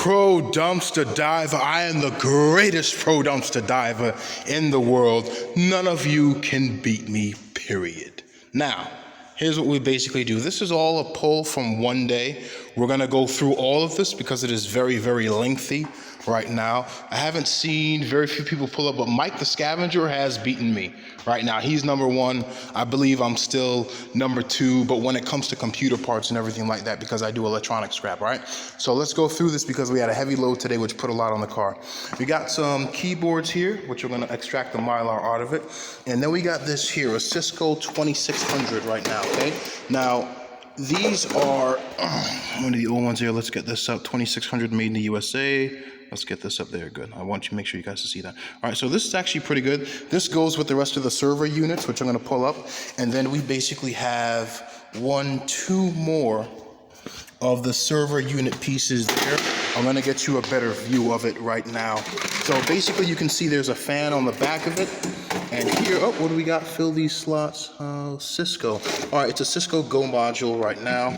pro dumpster diver. I am the greatest pro dumpster diver in the world. None of you can beat me, period. Now, here's what we basically do. This is all a pull from one day. We're gonna go through all of this because it is very, very lengthy right now. I haven't seen very few people pull up, but Mike the Scavenger has beaten me right now. He's number one. I believe I'm still number two, but when it comes to computer parts and everything like that, because I do electronic scrap, right? So let's go through this because we had a heavy load today, which put a lot on the car. We got some keyboards here, which we're gonna extract the Mylar out of it. And then we got this here, a Cisco 2600 right now, okay? Now, these are one of the old ones here. Let's get this up. 2600 made in the USA. Let's get this up there. Good. I want you to make sure you guys can see that. All right, so this is actually pretty good. This goes with the rest of the server units, which I'm going to pull up. And then we basically have two more of the server unit pieces there. I'm going to get you a better view of it right now. So basically you can see there's a fan on the back of it. And here, oh, what do we got? Fill these slots. Cisco. All right, it's a Cisco Go module right now,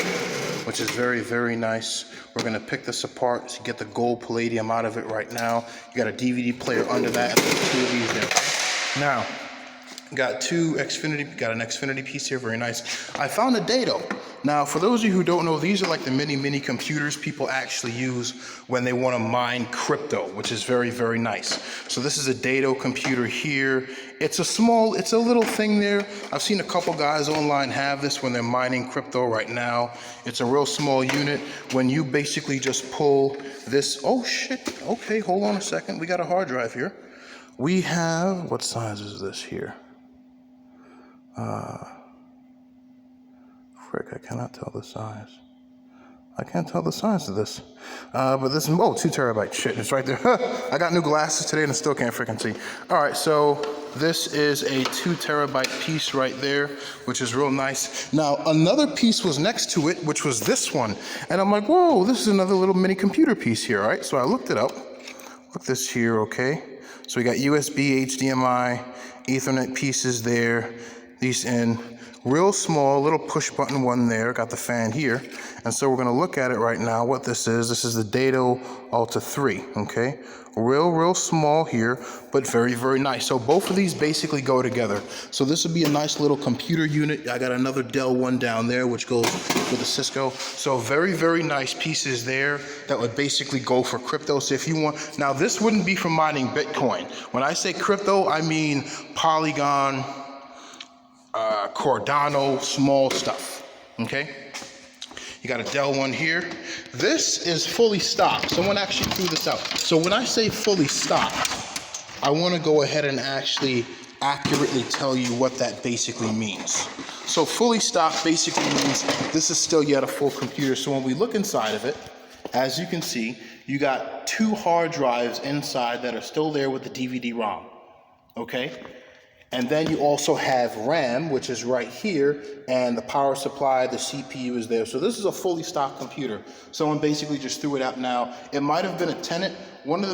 which is very, very nice. We're gonna pick this apart to get the gold palladium out of it right now. You got a DVD player under that, and there's two of these there. Now, got an Xfinity piece here, very nice. I found a dado. Now, for those of you who don't know, these are like the mini computers people actually use when they want to mine crypto, which is very, very nice. So this is a dado computer here. It's a little thing there. I've seen a couple guys online have this when they're mining crypto right now. It's a real small unit. When you basically just pull this, oh shit, okay, hold on a second. We got a hard drive here. We have, what size is this here? Frick, I cannot tell the size. I can't tell the size of this. But this, 2 terabyte, shit, it's right there. I got new glasses today and I still can't freaking see. All right, so this is a 2 terabyte piece right there, which is real nice. Now, another piece was next to it, which was this one. And I'm like, whoa, this is another little mini computer piece here, all right? So I looked it up. Look this here, okay? So we got USB, HDMI, Ethernet pieces there. These in real small, little push button one there, got the fan here. And so we're gonna look at it right now, what this is. This is the Dado Alta 3, okay? Real small here, but very, very nice. So both of these basically go together. So this would be a nice little computer unit. I got another Dell one down there, which goes with the Cisco. So very, very nice pieces there that would basically go for crypto. So if you want, now this wouldn't be for mining Bitcoin. When I say crypto, I mean Polygon, Cardano, small stuff, okay? You got a Dell one here. This is fully stocked. Someone actually threw this out. So when I say fully stocked, I want to go ahead and actually accurately tell you what that basically means. So fully stocked basically means this is still yet a full computer. So when we look inside of it, as you can see, you got 2 hard drives inside that are still there with the DVD-ROM, okay? And then you also have RAM, which is right here, and the power supply, the CPU is there. So this is a fully stocked computer. Someone basically just threw it out now. It might have been a tenant. Some of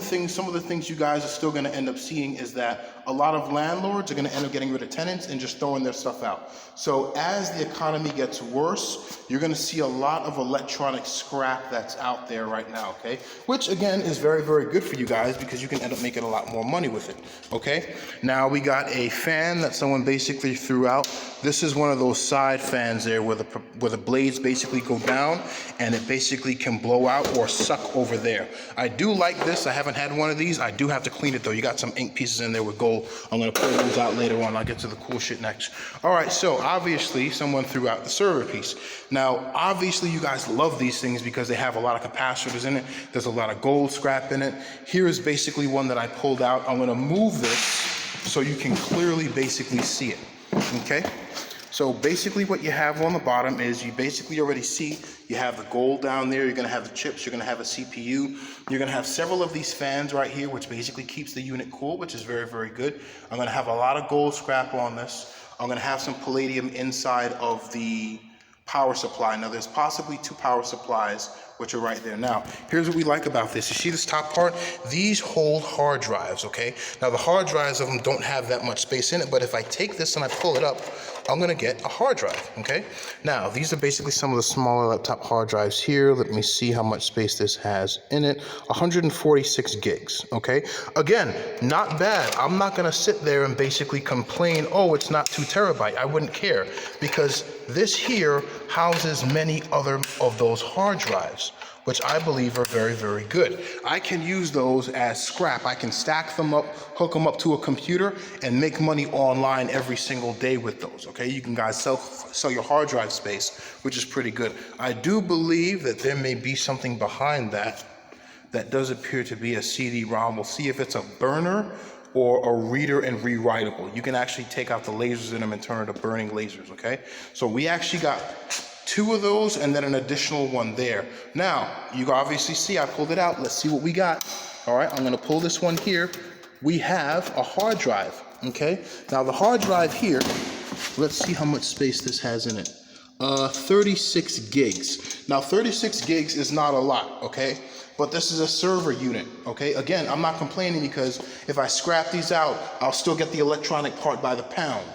the things you guys are still gonna end up seeing is that a lot of landlords are gonna end up getting rid of tenants and just throwing their stuff out. So as the economy gets worse, you're gonna see a lot of electronic scrap that's out there right now, okay? Which again is very, very good for you guys because you can end up making a lot more money with it, okay? Now we got a fan that someone basically threw out. This is one of those side fans there where the blades basically go down and it basically can blow out or suck over there. I do like this. I haven't had one of these. I do have to clean it though. You got some ink pieces in there with gold. I'm gonna pull those out later on. I'll get to the cool shit next. All right, so obviously someone threw out the server piece. Now, obviously you guys love these things because they have a lot of capacitors in it. There's a lot of gold scrap in it. Here is basically one that I pulled out. I'm gonna move this so you can clearly basically see it, okay? So basically what you have on the bottom is you basically already see you have the gold down there, you're gonna have the chips, you're gonna have a CPU, you're gonna have several of these fans right here, which basically keeps the unit cool, which is very, very good. I'm gonna have a lot of gold scrap on this. I'm gonna have some palladium inside of the power supply. Now there's possibly 2 power supplies which are right there. Now, here's what we like about this. You see this top part? These hold hard drives, okay? Now, the hard drives of them don't have that much space in it, but if I take this and I pull it up, I'm gonna get a hard drive, okay? Now, these are basically some of the smaller laptop hard drives here. Let me see how much space this has in it. 146 gigs, okay? Again, not bad. I'm not gonna sit there and basically complain, oh, it's not 2 terabyte. I wouldn't care, because this here houses many other of those hard drives, which I believe are very, very good. I can use those as scrap. I can stack them up, hook them up to a computer, and make money online every single day with those, okay? You can guys sell your hard drive space, which is pretty good. I do believe that there may be something behind that does appear to be a CD-ROM. We'll see if it's a burner or a reader and rewritable. You can actually take out the lasers in them and turn it to burning lasers, okay? So we actually got 2 of those and then an additional one there. Now, you obviously see I pulled it out. Let's see what we got. All right, I'm gonna pull this one here. We have a hard drive, okay? Now the hard drive here, let's see how much space this has in it. 36 gigs. Now 36 gigs is not a lot, okay? But this is a server unit, okay? Again, I'm not complaining because if I scrap these out, I'll still get the electronic part by the pound,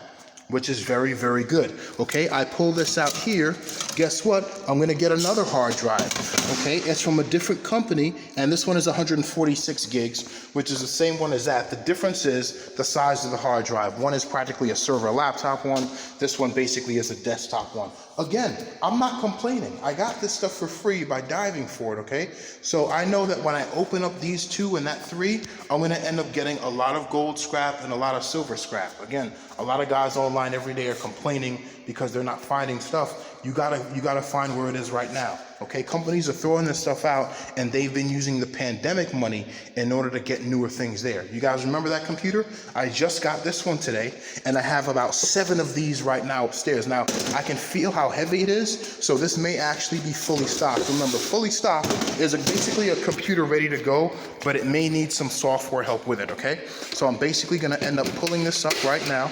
which is very, very good, okay? I pull this out here, guess what? I'm gonna get another hard drive, okay? It's from a different company, and this one is 146 gigs, which is the same one as that. The difference is the size of the hard drive. One is practically a server laptop one. This one basically is a desktop one. Again, I'm not complaining. I got this stuff for free by diving for it, okay? So I know that when I open up these 2 and that 3, I'm gonna end up getting a lot of gold scrap and a lot of silver scrap. Again, a lot of guys online every day are complaining because they're not finding stuff. You gotta find where it is right now, okay? Companies are throwing this stuff out, and they've been using the pandemic money in order to get newer things there. You guys remember that computer? I just got this one today, and I have about 7 of these right now upstairs. Now, I can feel how heavy it is, so this may actually be fully stocked. Remember, fully stocked is basically a computer ready to go, but it may need some software help with it, okay? So I'm basically gonna end up pulling this up right now.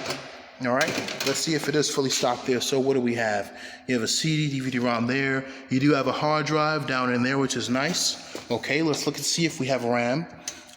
All right, let's see if it is fully stocked there. So what do we have? You have a CD, DVD-ROM there. You do have a hard drive down in there, which is nice. Okay, let's look and see if we have RAM.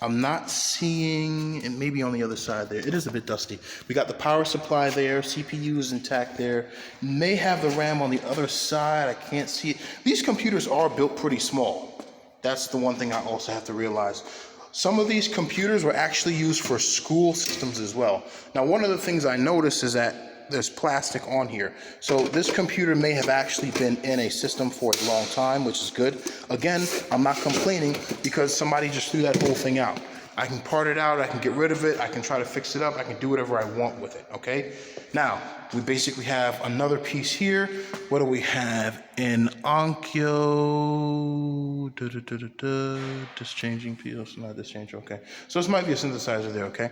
I'm not seeing, it may be on the other side there. It is a bit dusty. We got the power supply there. CPU is intact there. May have the RAM on the other side. I can't see it. These computers are built pretty small. That's the one thing I also have to realize. Some of these computers were actually used for school systems as well. Now, one of the things I noticed is that there's plastic on here. So this computer may have actually been in a system for a long time, which is good. Again, I'm not complaining because somebody just threw that whole thing out. I can part it out, I can get rid of it, I can try to fix it up, I can do whatever I want with it, okay? Now, we basically have another piece here. What do we have? An Onkyo, dischanging piece, not dischange, okay. So this might be a synthesizer there, okay?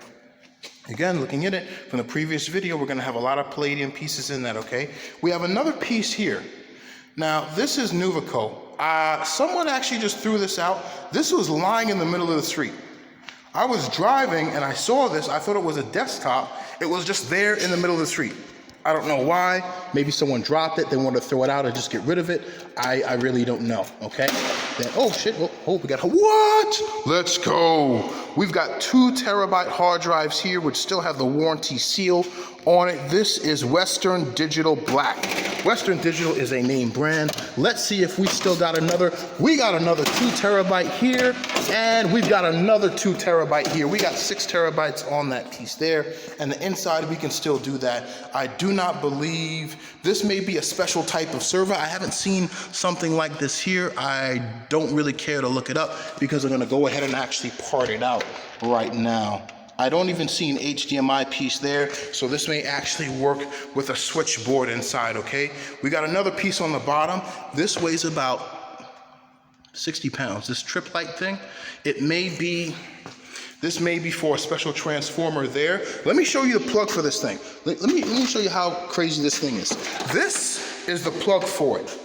Again, looking at it from the previous video, we're gonna have a lot of palladium pieces in that, okay? We have another piece here. Now, this is Nuvoco. Someone actually just threw this out. This was lying in the middle of the street. I was driving and I saw this. I thought it was a desktop. It was just there in the middle of the street. I don't know why. Maybe someone dropped it. They wanted to throw it out or just get rid of it. I really don't know, okay? Then, oh shit, we got, what? Let's go. We've got 2 terabyte hard drives here, which still have the warranty seal on it. This is Western Digital Black. Western Digital is a name brand. Let's see if we still got another. We got another 2 terabyte here, and we've got another 2 terabyte here. We got 6 terabytes on that piece there, and the inside we can still do that. I do not believe this may be a special type of server. I haven't seen something like this here. I don't really care to look it up because I'm gonna go ahead and actually part it out right now. I don't even see an HDMI piece there, so this may actually work with a switchboard inside, okay? We got another piece on the bottom. This weighs about 60 pounds. This trip light thing, this may be for a special transformer there. Let me show you the plug for this thing. Let me show you how crazy this thing is. This is the plug for it.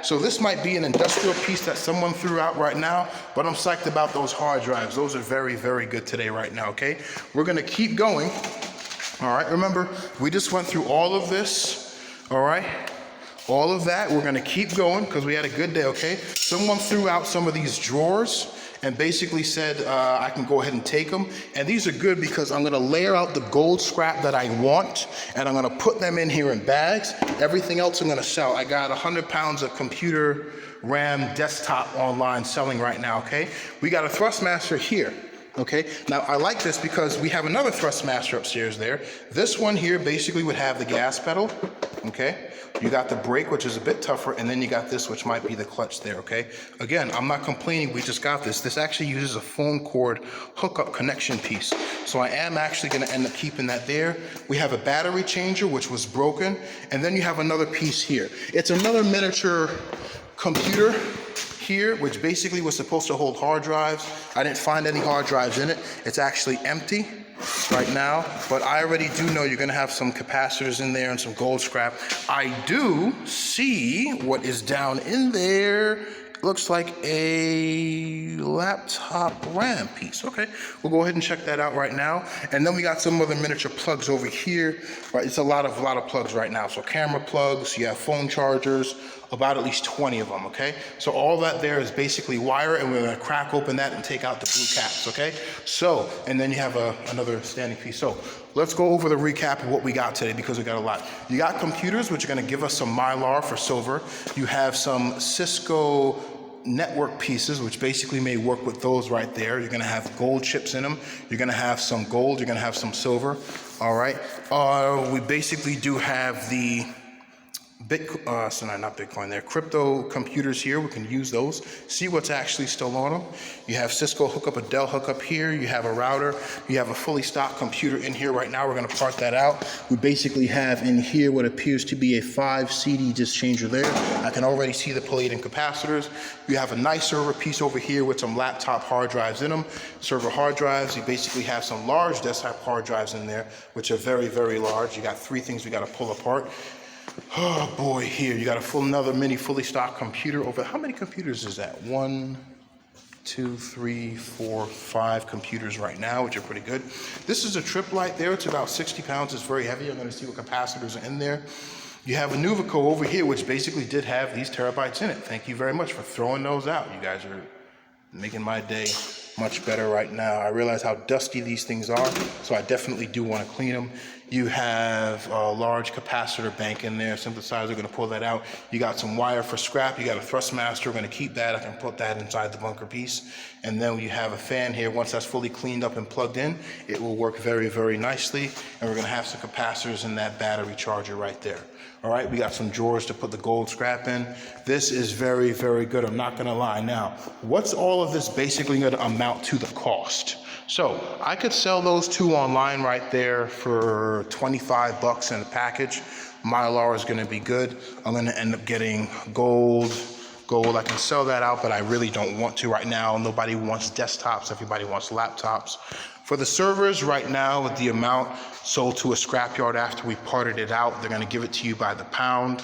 So this might be an industrial piece that someone threw out right now, but I'm psyched about those hard drives. Those are very, very good today right now, okay? We're gonna keep going, all right? Remember, we just went through all of this, all right? All of that, we're gonna keep going because we had a good day, okay? Someone threw out some of these drawers and basically said I can go ahead and take them. And these are good because I'm gonna layer out the gold scrap that I want, and I'm gonna put them in here in bags. Everything else I'm gonna sell. I got 100 pounds of computer RAM desktop online selling right now, okay? We got a Thrustmaster here. Okay, now I like this because we have another Thrustmaster upstairs there. This one here basically would have the gas pedal, okay? You got the brake, which is a bit tougher, and then you got this, which might be the clutch there, okay? Again, I'm not complaining, we just got this. This actually uses a phone cord hookup connection piece. So I am actually gonna end up keeping that there. We have a battery changer, which was broken, and then you have another piece here. It's another miniature computer here, which basically was supposed to hold hard drives. I didn't find any hard drives in it. It's actually empty right now, but I already do know you're gonna have some capacitors in there and some gold scrap. I do see what is down in there. Looks like a laptop RAM piece. Okay, we'll go ahead and check that out right now. And then we got some other miniature plugs over here. Right, it's a lot of plugs right now. So camera plugs, you have phone chargers, about at least 20 of them, okay? So all that there is basically wire, and we're gonna crack open that and take out the blue caps, okay? So, and then you have another standing piece. So let's go over the recap of what we got today because we got a lot. You got computers, which are gonna give us some Mylar for silver. You have some Cisco network pieces, which basically may work with those right there. You're gonna have gold chips in them. You're gonna have some gold, you're gonna have some silver, all right? We basically do have the not Bitcoin, they're crypto computers here. We can use those, see what's actually still on them. You have Cisco hookup, a Dell hookup here. You have a router. You have a fully stocked computer in here right now. We're gonna part that out. We basically have in here what appears to be a 5 CD disc changer there. I can already see the palladium capacitors. You have a nice server piece over here with some laptop hard drives in them. Server hard drives. You basically have some large desktop hard drives in there, which are very, very large. You got 3 things we gotta pull apart. Oh boy, here you got another mini fully stocked computer over. How many computers is that? 1, 2, 3, 4, 5 computers right now, which are pretty good. This is a trip light there. It's about 60 pounds. It's very heavy. I'm going to see what capacitors are in there. You have a Nuvoco over here, which basically did have these terabytes in it. Thank you very much for throwing those out. You guys are making my day much better right now. I realize how dusty these things are, so I definitely do want to clean them. You have a large capacitor bank in there, synthesizer, we're gonna pull that out. You got some wire for scrap, you got a Thrustmaster, we're gonna keep that. I can put that inside the bunker piece. And then you have a fan here. Once that's fully cleaned up and plugged in, it will work very, very nicely. And we're gonna have some capacitors in that battery charger right there. All right, we got some drawers to put the gold scrap in. This is very, very good, I'm not gonna lie. Now, what's all of this basically gonna amount to the cost? So I could sell those 2 online right there for 25 bucks in a package. Mylar is gonna be good. I'm gonna end up getting gold. I can sell that out, but I really don't want to right now. Nobody wants desktops, everybody wants laptops. For the servers right now, with the amount sold to a scrapyard after we parted it out, they're gonna give it to you by the pound.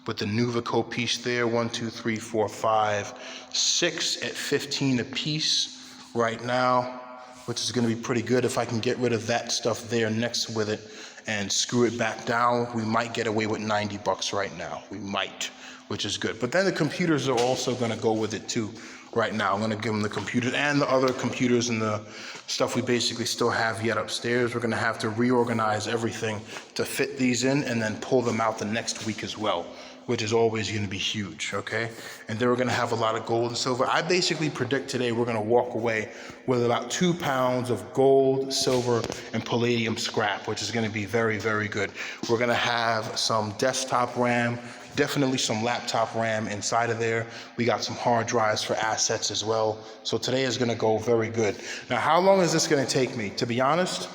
With the Nuvoco piece there, 1, 2, 3, 4, 5, 6 at 15 a piece right now, which is going to be pretty good. If I can get rid of that stuff there next with it and screw it back down, we might get away with 90 bucks right now. We might, which is good. But then the computers are also going to go with it too right now. I'm going to give them the computers and the other computers and the stuff we basically still have yet upstairs. We're going to have to reorganize everything to fit these in and then pull them out the next week as well, which is always going to be huge, okay? And then we're going to have a lot of gold and silver. I basically predict today we're going to walk away with about 2 pounds of gold, silver, and palladium scrap, which is going to be very, very good. We're going to have some desktop RAM, definitely some laptop RAM inside of there. We got some hard drives for assets as well. So today is going to go very good. Now, how long is this going to take me? To be honest,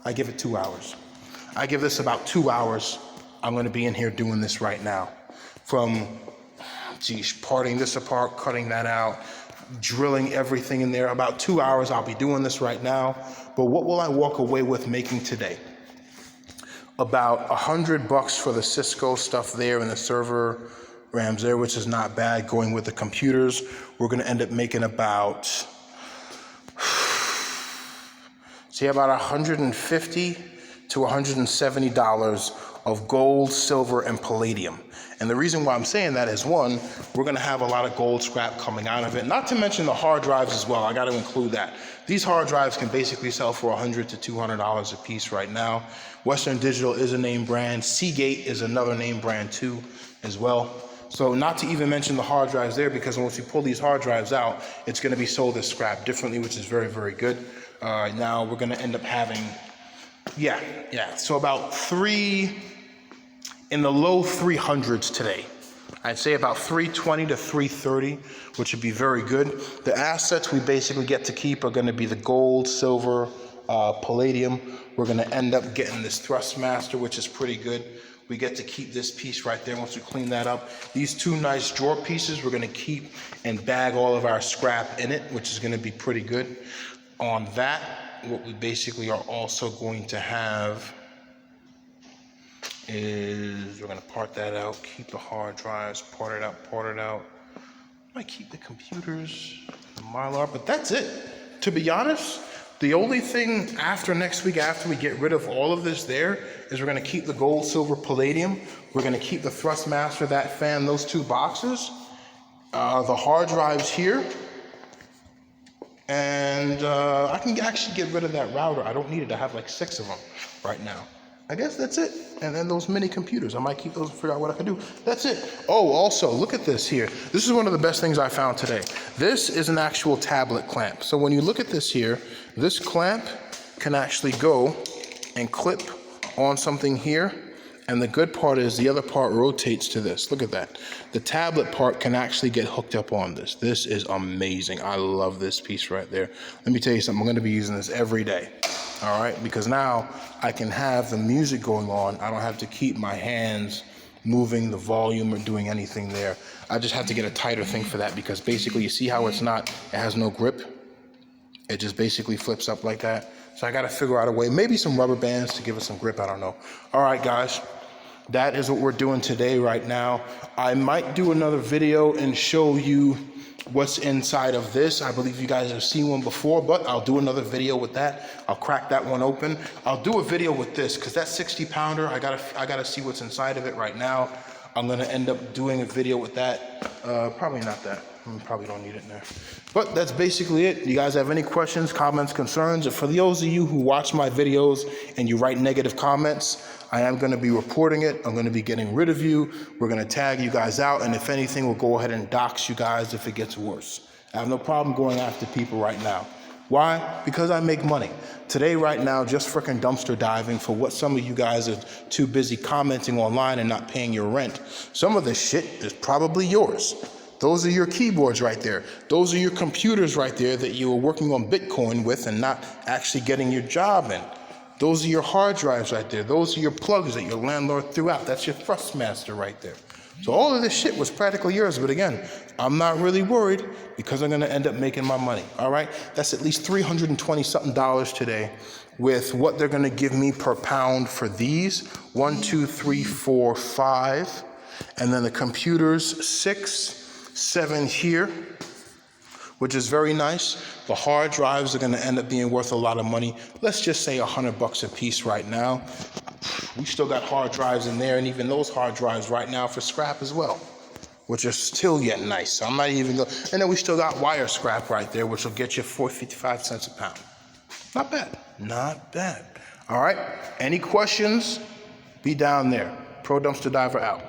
I give it 2 hours. I give this about 2 hours. I'm going to be in here doing this right now. From, parting this apart, cutting that out, drilling everything in there. About 2 hours, I'll be doing this right now. But what will I walk away with making today? About 100 bucks for the Cisco stuff there and the server RAMs there, which is not bad. Going with the computers, we're going to end up making about, about $150 to $170 of gold, silver, and palladium. And the reason why I'm saying that is, one, we're gonna have a lot of gold scrap coming out of it, not to mention the hard drives as well. I gotta include that. These hard drives can basically sell for $100 to $200 a piece right now. Western Digital is a name brand. Seagate is another name brand too, as well. So not to even mention the hard drives there, because once you pull these hard drives out, it's gonna be sold as scrap differently, which is very, very good. Now we're gonna end up having, so about in the low 300s today. I'd say about 320 to 330, which would be very good. The assets we basically get to keep are going to be the gold, silver, palladium. We're going to end up getting this Thrustmaster, which is pretty good. We get to keep this piece right there once we clean that up. These two nice drawer pieces we're going to keep and bag all of our scrap in it, which is going to be pretty good. On that, what we basically are also going to have is we're going to part that out, keep the hard drives, part it out. Might keep the computers, the Mylar, but that's it. To be honest, the only thing after next week, after we get rid of all of this there, is we're going to keep the gold, silver, palladium. We're going to keep the Thrustmaster, that fan, those two boxes, the hard drives here, and I can actually get rid of that router. I don't need it. I have like 6 of them right now. I guess that's it. And then those mini computers, I might keep those and figure out what I can do. That's it. Oh, also, look at this here. This is one of the best things I found today. This is an actual tablet clamp. So when you look at this here, this clamp can actually go and clip on something here. And the good part is the other part rotates to this. Look at that. The tablet part can actually get hooked up on this. This is amazing. I love this piece right there. Let me tell you something. I'm going to be using this every day. All right, because now I can have the music going on. I don't have to keep my hands moving the volume or doing anything there. I just have to get a tighter thing for that, because basically you see how it has no grip. It just basically flips up like that. So I got to figure out a way, maybe some rubber bands to give it some grip. I don't know. All right, guys, that is what we're doing today right now. I might do another video and show you what's inside of this. I believe you guys have seen one before, but I'll do another video with that. I'll crack that one open. I'll do a video with this, because that 60-pounder, I gotta see what's inside of it right now. I'm gonna end up doing a video with that. Probably not that. Probably don't need it in there. But that's basically it. You guys have any questions, comments, concerns? For those of you who watch my videos and you write negative comments, I am going to be reporting it. I'm going to be getting rid of you. We're going to tag you guys out. And if anything, we'll go ahead and dox you guys if it gets worse. I have no problem going after people right now. Why? Because I make money. Today, right now, just freaking dumpster diving for what some of you guys are too busy commenting online and not paying your rent. Some of this shit is probably yours. Those are your keyboards right there. Those are your computers right there that you were working on Bitcoin with and not actually getting your job in. Those are your hard drives right there. Those are your plugs that your landlord threw out. That's your Thrustmaster right there. So all of this shit was practically yours. But again, I'm not really worried, because I'm going to end up making my money. All right? That's at least $320-something today with what they're going to give me per pound for these. 1, 2, 3, 4, 5. And then the computers, 6, 7 here, which is very nice. The hard drives are going to end up being worth a lot of money. Let's just say $100 a piece right now. We still got hard drives in there, and even those hard drives right now for scrap as well, which are still yet nice. So I'm not even going. And then we still got wire scrap right there, which will get you 55 cents a pound. Not bad. Not bad. All right. Any questions? Be down there. Pro Dumpster Diver out.